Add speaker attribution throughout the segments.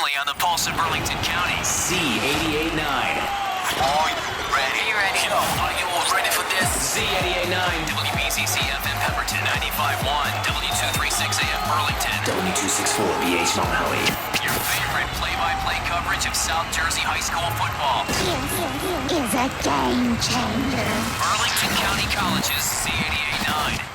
Speaker 1: O'Malley on the pulse of Burlington County.
Speaker 2: Z889.
Speaker 1: Are you ready? Yo, are you all ready for this?
Speaker 2: Z889.
Speaker 1: WBCC FM Pemberton 95.1, W236 AM Burlington.
Speaker 2: W264 BH Mount Howie.
Speaker 1: Your favorite play-by-play coverage of South Jersey high school football.
Speaker 3: Is a game changer.
Speaker 1: Burlington County College's Z889.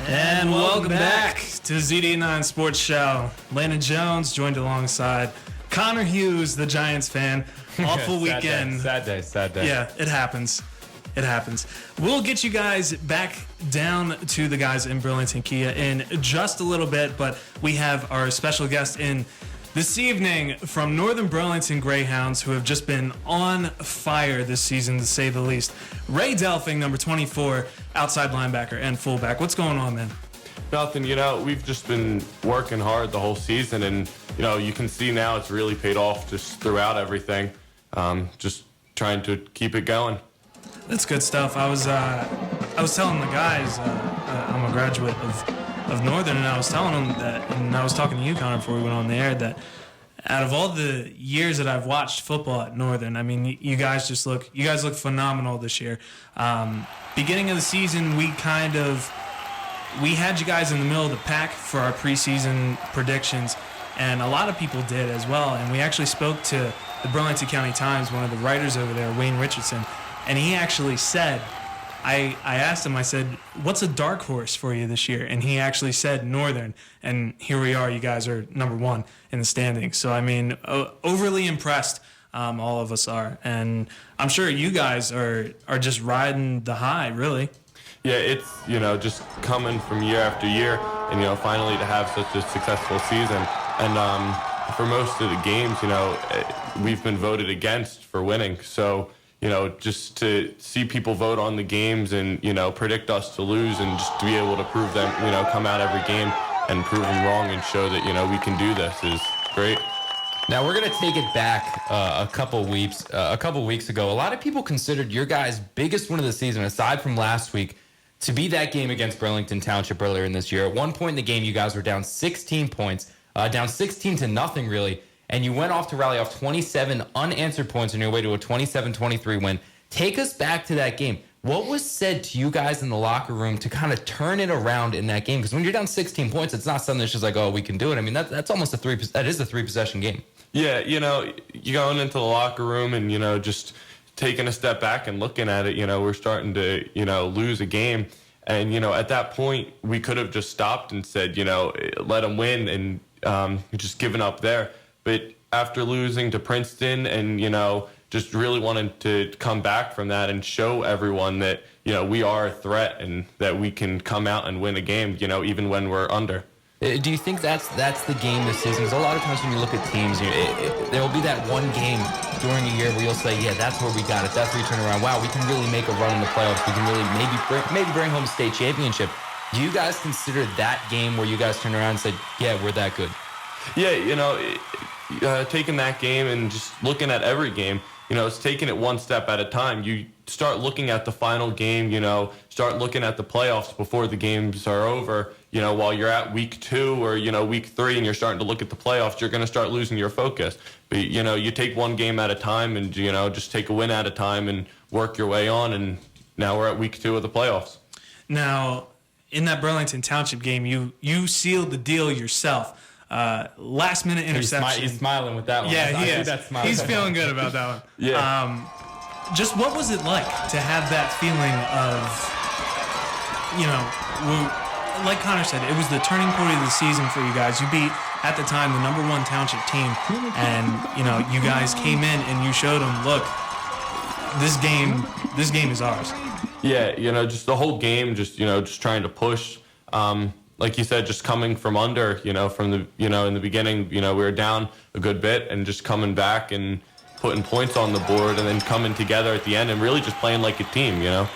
Speaker 4: And welcome back to the Z889 Sports Show. Landon Jones joined alongside Connor Hughes, the Giants fan. Awful weekend.
Speaker 5: Sad day.
Speaker 4: Yeah, it happens. We'll get you guys back down to the guys in Burlington Kia in just a little bit, but we have our special guest in this evening from Northern Burlington Greyhounds, who have just been on fire this season, to say the least. Ray Delfing, number 24, outside linebacker and fullback. What's going on, man?
Speaker 5: Nothing, we've just been working hard the whole season, and, you can see now it's really paid off just throughout everything. Just trying to keep it going.
Speaker 4: That's good stuff. I was telling the guys, I'm a graduate of Northern, and I was telling them that, and I was talking to you, Connor, before we went on the air, that out of all the years that I've watched football at Northern, I mean, you guys look phenomenal this year. Beginning of the season, we had you guys in the middle of the pack for our preseason predictions, and a lot of people did as well. And we actually spoke to the Burlington County Times, one of the writers over there, Wayne Richardson, and he actually said, I asked him, I said, what's a dark horse for you this year? And he actually said Northern, and here we are. You guys are number one in the standings. So, I mean, overly impressed, all of us are. And I'm sure you guys are just riding the high, really.
Speaker 5: Yeah, it's, just coming from year after year, and, finally to have such a successful season. And for most of the games, we've been voted against for winning. So, just to see people vote on the games and, predict us to lose, and just to be able to prove them, come out every game and prove them wrong and show that, we can do this is great.
Speaker 6: Now we're going to take it back a couple weeks ago. A lot of people considered your guys' biggest win of the season, aside from last week, to be that game against Burlington Township earlier in this year. At one point in the game, you guys were down 16 points, down 16-0 really. And you went off to rally off 27 unanswered points on your way to a 27-23 win. Take us back to that game. What was said to you guys in the locker room to kind of turn it around in that game? Because when you're down 16 points, it's not something that's just like, oh, we can do it. I mean, that's almost that is a three-possession game. Yeah,
Speaker 5: you're going into the locker room and, just taking a step back and looking at it, we're starting to, lose a game. And, at that point, we could have just stopped and said, let them win and just given up there. But after losing to Princeton and, just really wanting to come back from that and show everyone that, we are a threat and that we can come out and win a game, even when we're under.
Speaker 6: Do you think that's the game this season? Because a lot of times when you look at teams, there will be that one game during a year where you'll say, yeah, that's where we got it. That's where you turn around. Wow, we can really make a run in the playoffs. We can really maybe bring home a state championship. Do you guys consider that game where you guys turn around and said, yeah, we're that good?
Speaker 5: Yeah, taking that game and just looking at every game, it's taking it one step at a time. You start looking at the final game, start looking at the playoffs before the games are over. While you're at week 2 or, week 3 and you're starting to look at the playoffs, you're going to start losing your focus. But, you take one game at a time and, just take a win at a time and work your way on. And now we're at week 2 of the playoffs.
Speaker 4: Now, in that Burlington Township game, you sealed the deal yourself. Last minute interception.
Speaker 6: He's smiling with that one.
Speaker 4: Yeah,
Speaker 6: he
Speaker 4: is. He's feeling good about that one.
Speaker 5: Yeah.
Speaker 4: Just what was it like to have that feeling of, like Connor said, it was the turning point of the season for you guys. You beat, at the time, the number 1 Township team, and, you guys came in and you showed them, look, this game is ours.
Speaker 5: Yeah, just the whole game, just trying to push. Like you said, just coming from under, from the, in the beginning, we were down a good bit and just coming back and putting points on the board and then coming together at the end and really just playing like a team,
Speaker 6: Now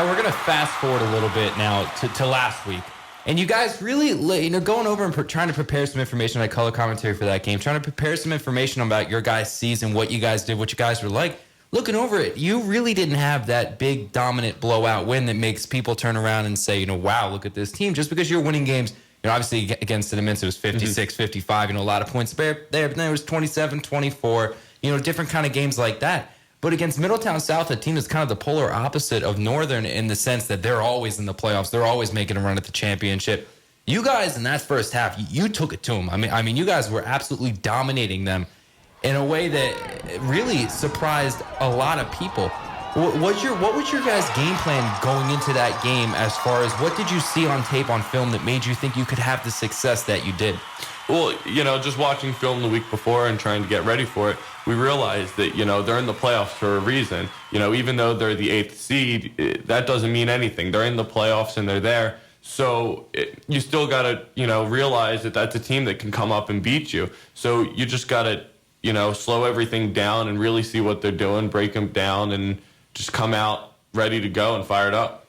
Speaker 6: we're going to fast forward a little bit now to last week. And you guys really, going over and trying to prepare some information, like color commentary for that game, trying to prepare some information about your guys' season, what you guys did, what you guys were like. Looking over it, you really didn't have that big dominant blowout win that makes people turn around and say, wow, look at this team. Just because you're winning games, obviously against the Mints, it was 56, 55, a lot of points there. But then it was 27, 24, different kind of games like that. But against Middletown South, a team that's kind of the polar opposite of Northern in the sense that they're always in the playoffs. They're always making a run at the championship. You guys in that first half, you took it to them. I mean, you guys were absolutely dominating them in a way that really surprised a lot of people. What was your guys' game plan going into that game as far as what did you see on tape, on film that made you think you could have the success that you did?
Speaker 5: Well, just watching film the week before and trying to get ready for it, we realized that, they're in the playoffs for a reason. Even though they're the 8th seed, that doesn't mean anything. They're in the playoffs and they're there. So you still got to, realize that that's a team that can come up and beat you. So you just got to, slow everything down and really see what they're doing, break them down, and just come out ready to go and fired up.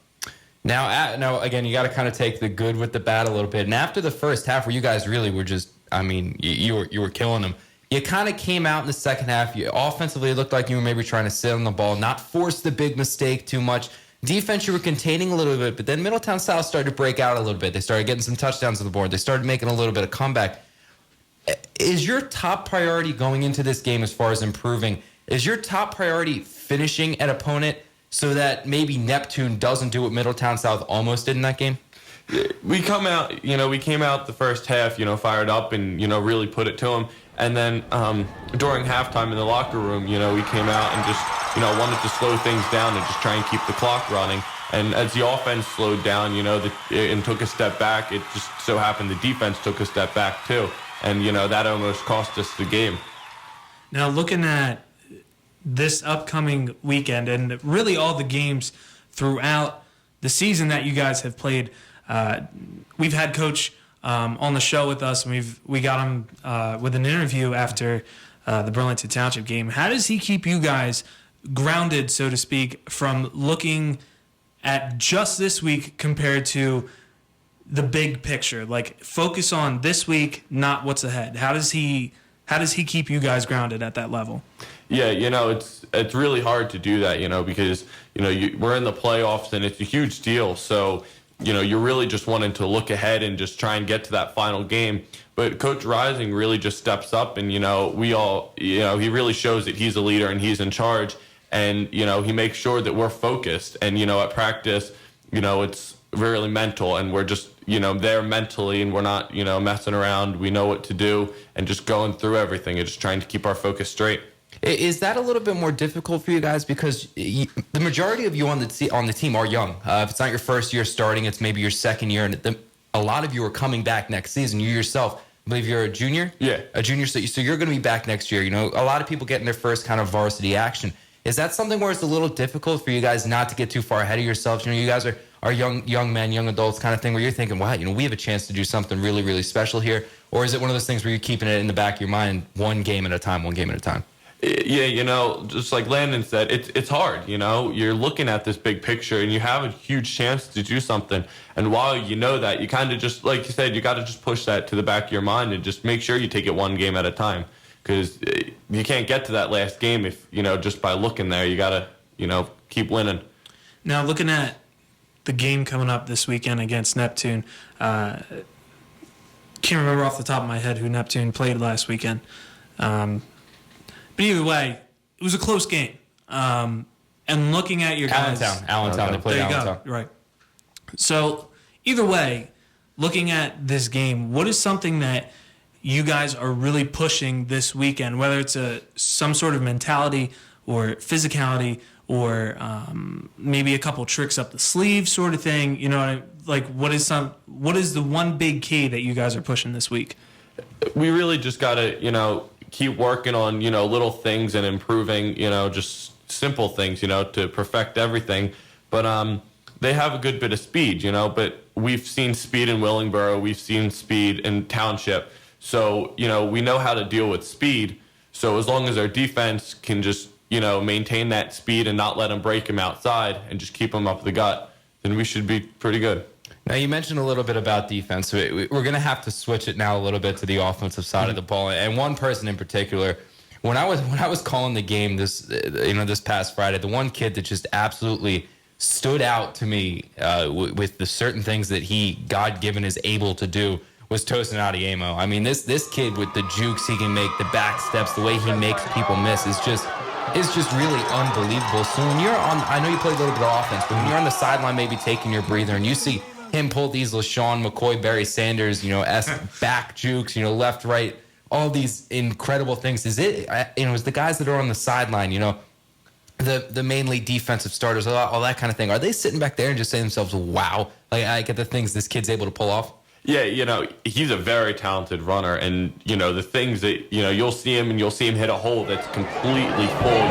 Speaker 6: Now, again, you got to kind of take the good with the bad a little bit. And after the first half, where you guys really were just, you were killing them. You kind of came out in the second half. Offensively, it looked like you were maybe trying to sit on the ball, not force the big mistake too much. Defense, you were containing a little bit, but then Middletown South started to break out a little bit. They started getting some touchdowns on the board. They started making a little bit of comeback. Is your top priority going into this game as far as improving? Is your top priority finishing an opponent so that maybe Neptune doesn't do what Middletown South almost did in that game?
Speaker 5: We came out the first half, fired up and, really put it to them. And then during halftime in the locker room, we came out and just, wanted to slow things down and just try and keep the clock running. And as the offense slowed down, and took a step back, it just so happened the defense took a step back too. And, that almost cost us the game.
Speaker 4: Now, looking at this upcoming weekend and really all the games throughout the season that you guys have played, we've had Coach on the show with us, and we got him with an interview after the Burlington Township game. How does he keep you guys grounded, so to speak, from looking at just this week compared to the big picture? Like, focus on this week, not what's ahead. How does he keep you guys grounded at that level?
Speaker 5: Yeah, it's really hard to do that, because we're in the playoffs and it's a huge deal. So you're really just wanting to look ahead and just try and get to that final game. But Coach Rising really just steps up, and we all he really shows that he's a leader and he's in charge, and he makes sure that we're focused. And at practice, it's really mental, and we're just there mentally, and we're not messing around. We know what to do and just going through everything and just trying to keep our focus straight.
Speaker 6: Is that a little bit more difficult for you guys because the majority of you on the team are young? If it's not your first year starting, it's maybe your second year, and a lot of you are coming back next season. You yourself, I believe you're a junior?
Speaker 5: Yeah. A
Speaker 6: junior, so you're going to be back next year. A lot of people getting their first kind of varsity action. Is that something where it's a little difficult for you guys not to get too far ahead of yourselves? You guys are young men, young adults kind of thing where you're thinking, wow, we have a chance to do something really, really special here? Or is it one of those things where you're keeping it in the back of your mind, one game at a time?
Speaker 5: Yeah, just like Landon said, it's hard, You're looking at this big picture and you have a huge chance to do something. And while you know that, you kind of just, like you said, you got to just push that to the back of your mind and just make sure you take it one game at a time. Because you can't get to that last game if, just by looking there. You got to, keep winning.
Speaker 4: Now, looking at the game coming up this weekend against Neptune, can't remember off the top of my head who Neptune played last weekend. But either way, it was a close game. And looking at your guys...
Speaker 6: Allentown. They played Allentown.
Speaker 4: There you go. Right. So, either way, looking at this game, what is something that you guys are really pushing this weekend, whether it's some sort of mentality or physicality or maybe a couple tricks up the sleeve sort of thing? What is the one big key that you guys are pushing this week?
Speaker 5: We really just got to, keep working on, little things and improving, just simple things, to perfect everything. But they have a good bit of speed, but we've seen speed in Willingboro. We've seen speed in Township. So, we know how to deal with speed. So as long as our defense can just, maintain that speed and not let them break them outside and just keep them up the gut, then we should be pretty good.
Speaker 6: Now, you mentioned a little bit about defense. So we're going to have to switch it now a little bit to the offensive side of the ball. And one person in particular, when I was calling the game this past Friday, the one kid that just absolutely stood out to me with the certain things that he, God-given, is able to do was Tosin Adiemo. I mean, this kid with the jukes he can make, the back steps, the way he makes people miss is just really unbelievable. So when you're on, I know you play a little bit of offense, but when you're on the sideline maybe taking your breather and you see him pull these LaShawn McCoy, Barry Sanders, back jukes, left, right, all these incredible things. Is the guys that are on the sideline, the mainly defensive starters, all that kind of thing, are they sitting back there and just saying to themselves, wow, like I get the things this kid's able to pull off?
Speaker 5: Yeah, he's a very talented runner, and the things that you'll see him hit a hole that's completely full.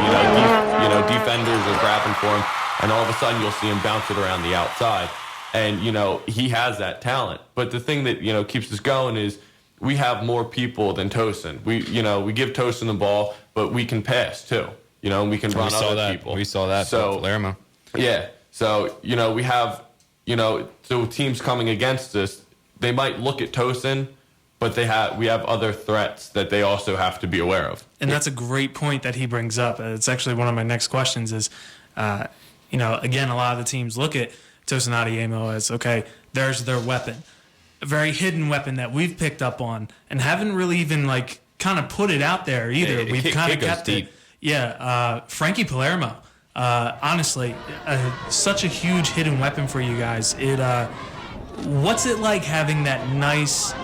Speaker 5: Defenders are grabbing for him, and all of a sudden you'll see him bounce it around the outside, and he has that talent. But the thing that keeps us going is we have more people than Tosin. We give Tosin the ball, but we can pass too. And we can run other people. We saw that. So
Speaker 6: Palermo.
Speaker 5: Yeah. So we have so teams coming against us, they might look at Tosin, but we have other threats that they also have to be aware of.
Speaker 4: And that's a great point that he brings up. It's actually one of my next questions is, again, a lot of the teams look at Tosin Adiemo as, okay, there's their weapon. A very hidden weapon that we've picked up on and haven't really even, kind of put it out there either. We've kind of kept it. Yeah, Frankie Palermo. Honestly, such a huge hidden weapon for you guys. What's it like having that nice,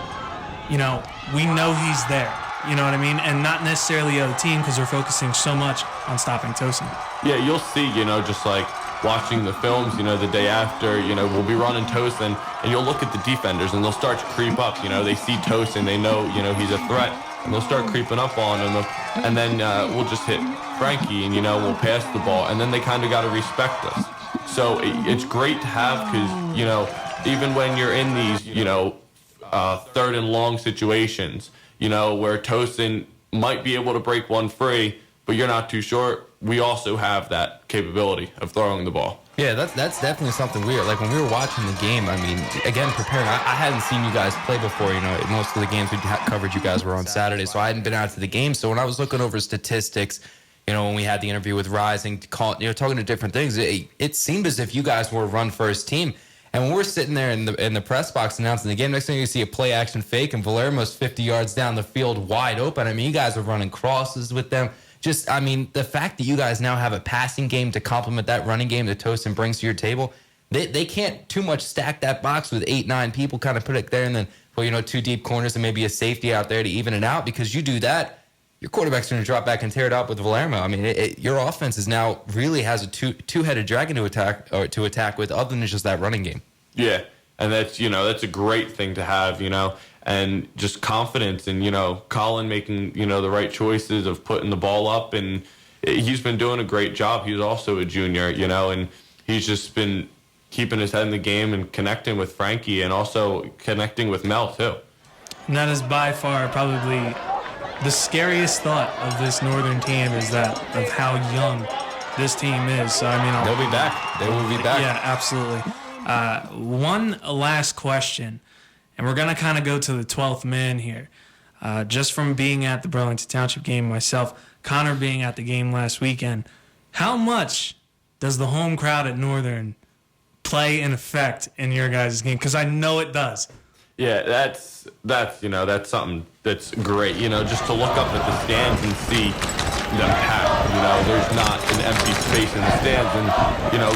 Speaker 4: we know he's there, you know what I mean? And not necessarily the other team because they're focusing so much on stopping Tosin.
Speaker 5: Yeah, you'll see, just like watching the films, the day after, we'll be running Tosin, and you'll look at the defenders and they'll start to creep up. They see Tosin, they know, he's a threat, and they'll start creeping up on him. And then we'll just hit Frankie and, we'll pass the ball. And then they kind of got to respect us. So it's great to have because, even when you're in these, third and long situations, where Tosin might be able to break one free, but you're not too sure, we also have that capability of throwing the ball.
Speaker 6: Yeah, that's definitely something weird. Like when we were watching the game, I mean, again, preparing, I hadn't seen you guys play before. Most of the games we covered, you guys were on Saturday, so I hadn't been out to the game. So when I was looking over statistics, when we had the interview with Rising, talking to different things, it seemed as if you guys were a run-first team. And when we're sitting there in the press box announcing the game, next thing you see a play-action fake, and Palermo's 50 yards down the field wide open. I mean, you guys are running crosses with them. The fact that you guys now have a passing game to complement that running game that Tosin brings to your table, they can't too much stack that box with 8-9 people, kind of put it there, and then, two deep corners and maybe a safety out there to even it out. Because you do that, your quarterback's going to drop back and tear it up with Palermo. I mean, your offense is now really has a two-headed dragon to attack with, other than just that running game.
Speaker 5: Yeah, and that's a great thing to have, and just confidence and Colin making the right choices of putting the ball up, and he's been doing a great job. He's also a junior, and he's just been keeping his head in the game and connecting with Frankie and also connecting with Mel too.
Speaker 4: And that is by far probably the scariest thought of this Northern team is that of how young this team is. So I mean,
Speaker 6: they'll be back. They will be back.
Speaker 4: Yeah, absolutely. One last question, and we're going to kind of go to the 12th man here. Just from being at the Burlington Township game myself, Connor being at the game last weekend, how much does the home crowd at Northern play an effect in your guys' game? Because I know it does.
Speaker 5: Yeah, that's something that's great. Just to look up at the stands and see them packed. There's not an empty space in the stands. And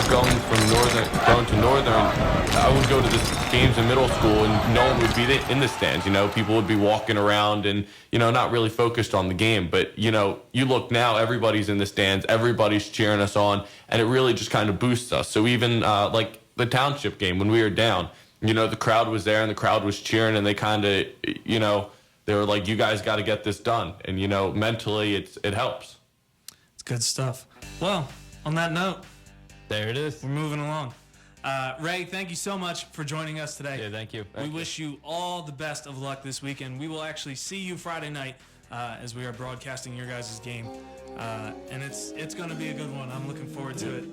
Speaker 5: going to Northern, I would go to the games in middle school and no one would be in the stands. People would be walking around and not really focused on the game. But you look now, everybody's in the stands, everybody's cheering us on, and it really just kind of boosts us. So even like the Township game when we were down. The crowd was there and the crowd was cheering and they kind of, they were like, you guys got to get this done. And, mentally it helps.
Speaker 4: It's good stuff. Well, on that note,
Speaker 6: there it is.
Speaker 4: We're moving along. Ray, thank you so much for joining us today.
Speaker 6: Yeah, thank you.
Speaker 4: We wish you all the best of luck this weekend. We will actually see you Friday night as we are broadcasting your guys' game. And it's going to be a good one. I'm looking forward to it.